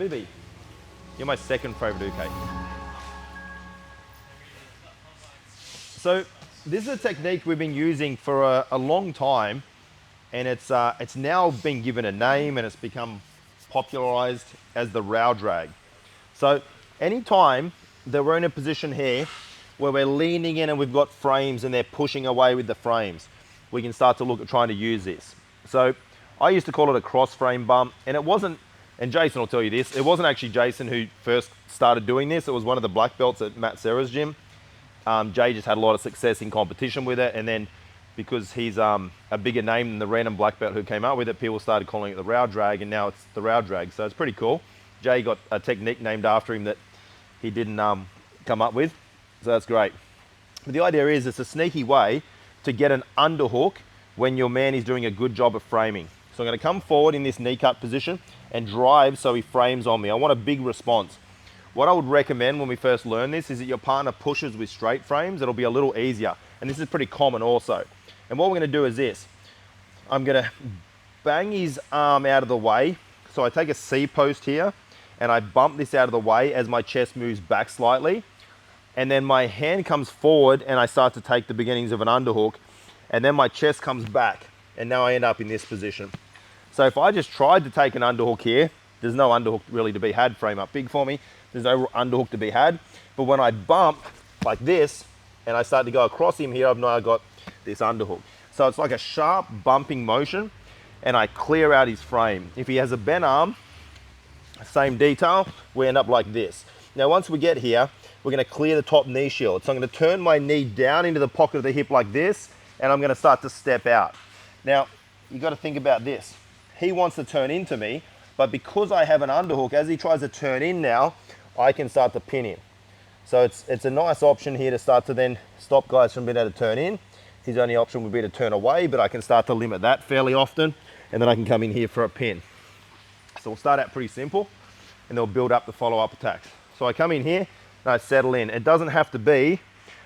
Bibi, you're my second favorite uke. So this is a technique we've been using for a long time, and it's now been given a name and it's become popularized as the Rau Drag. So anytime that we're in a position here where we're leaning in and we've got frames and they're pushing away with the frames, we can start to look at trying to use this. So I used to call it a cross frame bump, and it wasn't, and Jason will tell you this, it wasn't actually Jason who first started doing this. It was one of the black belts at Matt Serra's gym. Jay just had a lot of success in competition with it, and then because he's a bigger name than the random black belt who came up with it, people started calling it the Rau Drag, and now it's the Rau Drag. So it's pretty cool. Jay got a technique named after him that he didn't come up with, so that's great. But the idea is it's a sneaky way to get an underhook when your man is doing a good job of framing. So I'm going to come forward in this knee cut position and drive so he frames on me. I want a big response. What I would recommend when we first learn this is that your partner pushes with straight frames. It'll be a little easier. And this is pretty common also. And what we're going to do is this. I'm going to bang his arm out of the way. So I take a C post here and I bump this out of the way as my chest moves back slightly. And then my hand comes forward and I start to take the beginnings of an underhook. And then my chest comes back. And now I end up in this position. So if I just tried to take an underhook here, there's no underhook really to be had. Frame up big for me. There's no underhook to be had. But when I bump like this and I start to go across him here, I've now got this underhook. So it's like a sharp bumping motion and I clear out his frame. If he has a bent arm, same detail, we end up like this. Now once we get here, we're going to clear the top knee shield. So I'm going to turn my knee down into the pocket of the hip like this, and I'm going to start to step out. Now, you got to think about this. He wants to turn into me, but because I have an underhook, as he tries to turn in now, I can start to pin him. So it's a nice option here to start to then stop guys from being able to turn in. His only option would be to turn away, but I can start to limit that fairly often, and then I can come in here for a pin. So we'll start out pretty simple, and then we'll build up the follow-up attacks. So I come in here, and I settle in. It doesn't have to be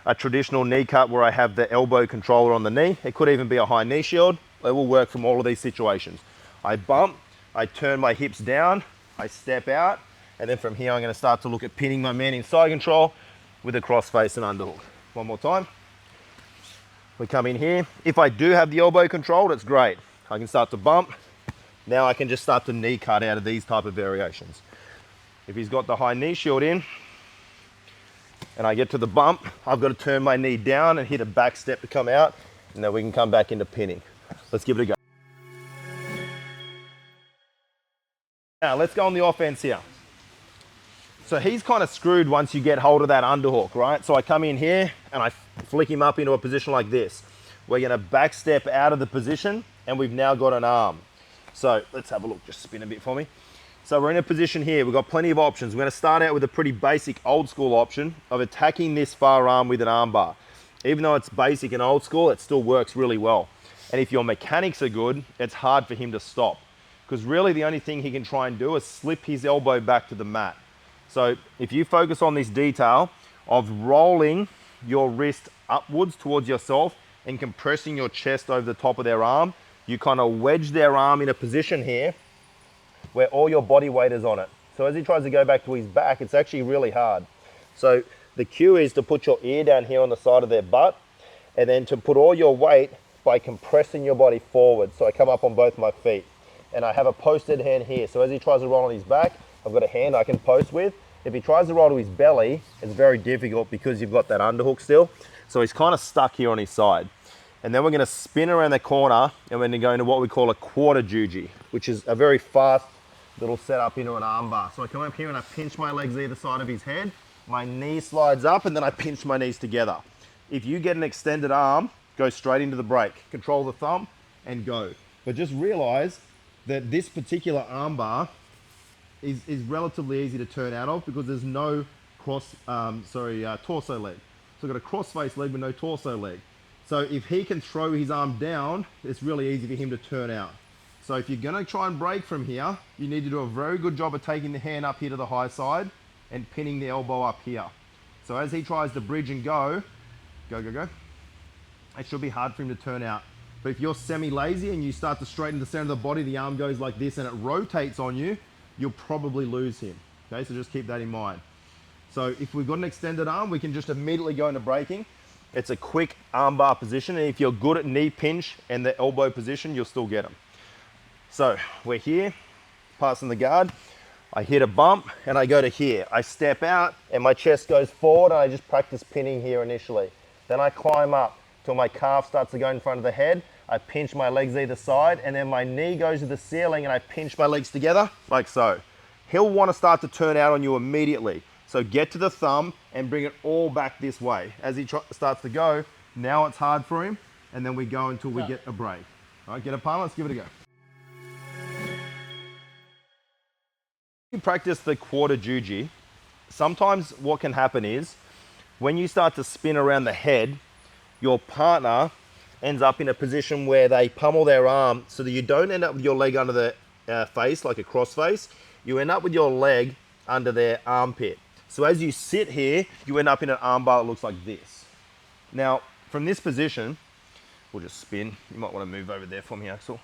a traditional knee cut where I have the elbow controller on the knee. It could even be a high knee shield. It will work from all of these situations. I bump, I turn my hips down, I step out, and then from here I'm going to start to look at pinning my man in side control with a crossface and underhook. One more time. We come in here. If I do have the elbow control, that's great. I can start to bump. Now I can just start to knee cut out of these type of variations. If he's got the high knee shield in, and I get to the bump, I've got to turn my knee down and hit a back step to come out, and then we can come back into pinning. Let's give it a go. Now let's go on the offense here. So he's kind of screwed once you get hold of that underhook, right? So I come in here and I flick him up into a position like this. We're going to back step out of the position, and we've now got an arm. So let's have a look, just spin a bit for me. So we're in a position here, we've got plenty of options. We're going to start out with a pretty basic old school option of attacking this far arm with an armbar. Even though it's basic and old school, it still works really well. And if your mechanics are good, it's hard for him to stop. Because really the only thing he can try and do is slip his elbow back to the mat. So if you focus on this detail of rolling your wrist upwards towards yourself and compressing your chest over the top of their arm, you kind of wedge their arm in a position here where all your body weight is on it. So as he tries to go back to his back, it's actually really hard. So the cue is to put your ear down here on the side of their butt, and then to put all your weight by compressing your body forward. So I come up on both my feet, and I have a posted hand here. So as he tries to roll on his back, I've got a hand I can post with. If he tries to roll to his belly, it's very difficult because you've got that underhook still. So he's kind of stuck here on his side. And then we're going to spin around the corner, and we're going to go into what we call a quarter juji, which is a very fast little setup into an armbar. So I come up here and I pinch my legs either side of his head. My knee slides up, and then I pinch my knees together. If you get an extended arm, go straight into the break. Control the thumb and go. But just realize that this particular armbar is relatively easy to turn out of because there's no torso leg. So I've got a cross-face leg with no torso leg. So if he can throw his arm down, it's really easy for him to turn out. So if you're going to try and break from here, you need to do a very good job of taking the hand up here to the high side and pinning the elbow up here. So as he tries to bridge and go, it should be hard for him to turn out. But if you're semi-lazy and you start to straighten the center of the body, the arm goes like this and it rotates on you, you'll probably lose him. Okay, so just keep that in mind. So if we've got an extended arm, we can just immediately go into breaking. It's a quick armbar position, and if you're good at knee pinch and the elbow position, you'll still get them. So we're here, passing the guard. I hit a bump and I go to here. I step out and my chest goes forward and I just practice pinning here initially. Then I climb up till my calf starts to go in front of the head. I pinch my legs either side and then my knee goes to the ceiling and I pinch my legs together like so. He'll want to start to turn out on you immediately. So get to the thumb and bring it all back this way. As he starts to go, now it's hard for him, and then we go until we get a break. All right, get a palm, let's give it a go. You practice the quarter juji. Sometimes what can happen is when you start to spin around the head, your partner ends up in a position where they pummel their arm so that you don't end up with your leg under the face, like a cross face. You end up with your leg under their armpit. So as you sit here, you end up in an armbar that looks like this. Now, from this position, we'll just spin. You might want to move over there for me, Axel,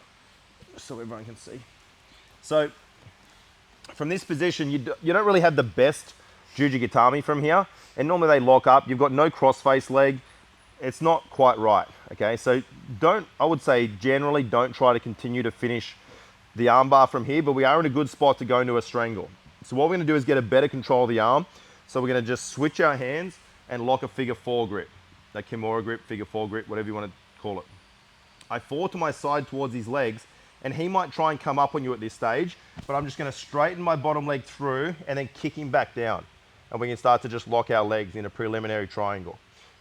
so everyone can see. So from this position, you don't really have the best jujigatami from here. And normally they lock up. You've got no cross-face leg. It's not quite right, okay? So I would say generally don't try to continue to finish the armbar from here, but we are in a good spot to go into a strangle. So what we're gonna do is get a better control of the arm. So we're gonna just switch our hands and lock a figure 4 grip. A Kimura grip, figure 4 grip, whatever you wanna call it. I fall to my side towards his legs, and he might try and come up on you at this stage, but I'm just gonna straighten my bottom leg through and then kick him back down. And we can start to just lock our legs in a preliminary triangle.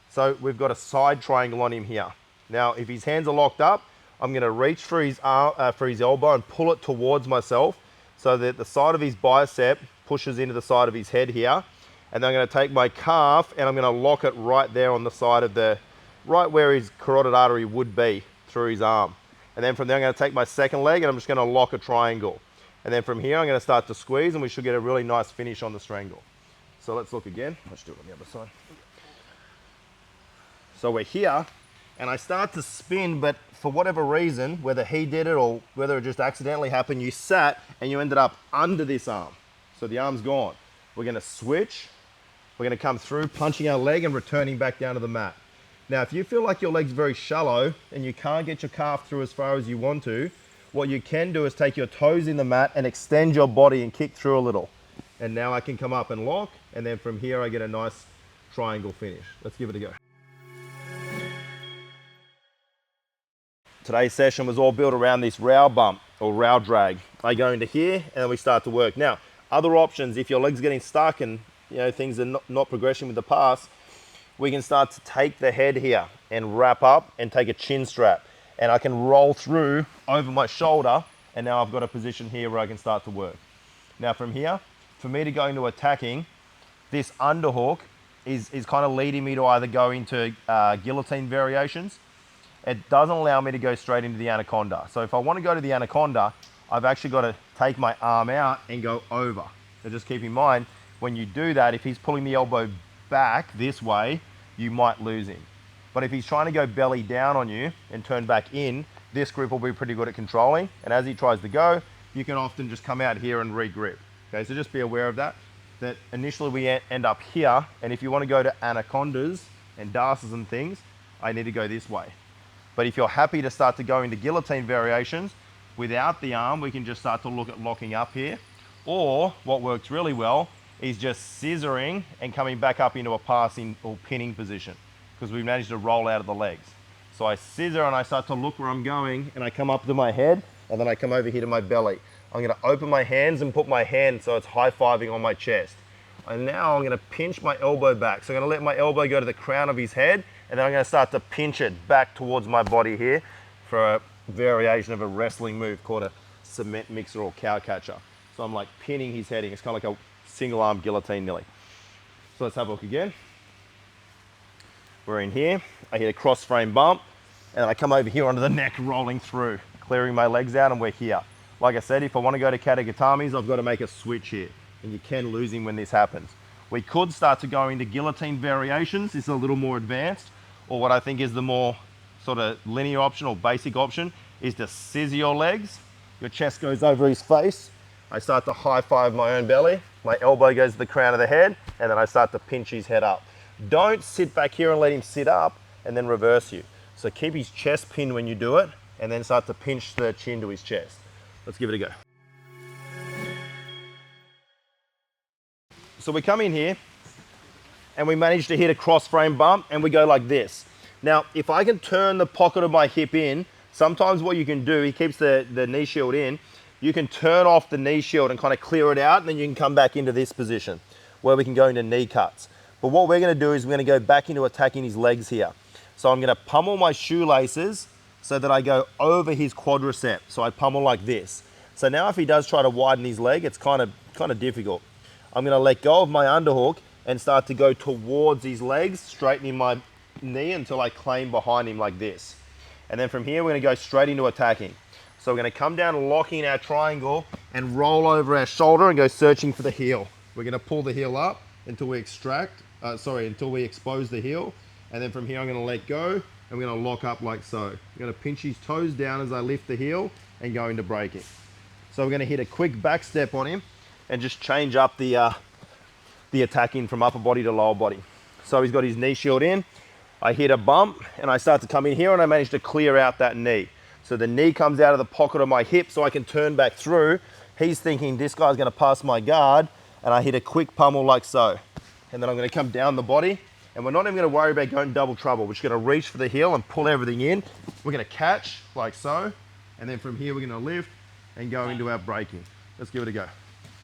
So we've got a side triangle on him here. Now, if his hands are locked up, I'm gonna reach for his elbow and pull it towards myself so that the side of his bicep pushes into the side of his head here. And then I'm gonna take my calf and I'm gonna lock it right there on the side of right where his carotid artery would be through his arm. And then from there, I'm gonna take my second leg and I'm just gonna lock a triangle. And then from here, I'm gonna start to squeeze and we should get a really nice finish on the strangle. So let's look again. Let's do it on the other side. So we're here and I start to spin, but for whatever reason, whether he did it or whether it just accidentally happened, you sat and you ended up under this arm. So the arm's gone. We're gonna switch. We're gonna come through, punching our leg and returning back down to the mat. Now, if you feel like your leg's very shallow and you can't get your calf through as far as you want to, what you can do is take your toes in the mat and extend your body and kick through a little. And now I can come up and lock, and then from here I get a nice triangle finish. Let's give it a go. Today's session was all built around this Rau bump or Rau drag. I go into here and then we start to work. Now, other options, if your leg's getting stuck and things are not progressing with the pass, we can start to take the head here and wrap up and take a chin strap. And I can roll through over my shoulder, and now I've got a position here where I can start to work. Now from here, for me to go into attacking, this underhook is kind of leading me to either go into guillotine variations. It doesn't allow me to go straight into the anaconda. So if I want to go to the anaconda, I've actually got to take my arm out and go over. So just keep in mind, when you do that, if he's pulling the elbow back this way, you might lose him. But if he's trying to go belly down on you and turn back in, this grip will be pretty good at controlling. And as he tries to go, you can often just come out here and re-grip. Okay, so just be aware of that initially we end up here, and if you want to go to anacondas and darces and things, I need to go this way. But if you're happy to start to go into guillotine variations, without the arm, we can just start to look at locking up here. Or what works really well is just scissoring and coming back up into a passing or pinning position, because we've managed to roll out of the legs. So I scissor and I start to look where I'm going, and I come up to my head, and then I come over here to my belly. I'm gonna open my hands and put my hand so it's high-fiving on my chest. And now I'm gonna pinch my elbow back. So I'm gonna let my elbow go to the crown of his head, and then I'm gonna start to pinch it back towards my body here for a variation of a wrestling move called a cement mixer or cow catcher. So I'm like pinning his head in. It's kind of like a single arm guillotine nearly. So let's have a look again. We're in here. I hit a cross frame bump, and I come over here onto the neck, rolling through, clearing my legs out, and we're here. Like I said, if I want to go to katagatamis, I've got to make a switch here, and you can lose him when this happens. We could start to go into guillotine variations. This is a little more advanced, or what I think is the more sort of linear option or basic option is to scissor your legs. Your chest goes over his face. I start to high five my own belly, my elbow goes to the crown of the head, and then I start to pinch his head up. Don't sit back here and let him sit up and then reverse you. So keep his chest pinned when you do it, and then start to pinch the chin to his chest. Let's give it a go. So we come in here, and we manage to hit a cross frame bump, and we go like this. Now, if I can turn the pocket of my hip in, sometimes what you can do, he keeps the knee shield in, you can turn off the knee shield and kind of clear it out, and then you can come back into this position where we can go into knee cuts. But what we're gonna do is we're gonna go back into attacking his legs here. So I'm gonna pummel my shoelaces so that I go over his quadricep. So I pummel like this. So now if he does try to widen his leg, it's kind of difficult. I'm gonna let go of my underhook and start to go towards his legs, straightening my knee until I claim behind him like this. And then from here, we're gonna go straight into attacking. So we're gonna come down, locking our triangle and roll over our shoulder and go searching for the heel. We're gonna pull the heel up until we until we expose the heel. And then from here, I'm gonna let go and we're gonna lock up like so. I'm gonna pinch his toes down as I lift the heel and go into breaking. So we're gonna hit a quick back step on him and just change up the attacking from upper body to lower body. So he's got his knee shield in. I hit a bump and I start to come in here and I manage to clear out that knee. So the knee comes out of the pocket of my hip so I can turn back through. He's thinking this guy's gonna pass my guard, and I hit a quick pummel like so. And then I'm gonna come down the body, and we're not even gonna worry about going double trouble. We're just gonna reach for the heel and pull everything in. We're gonna catch like so, and then from here we're gonna lift and go into our breaking. Let's give it a go.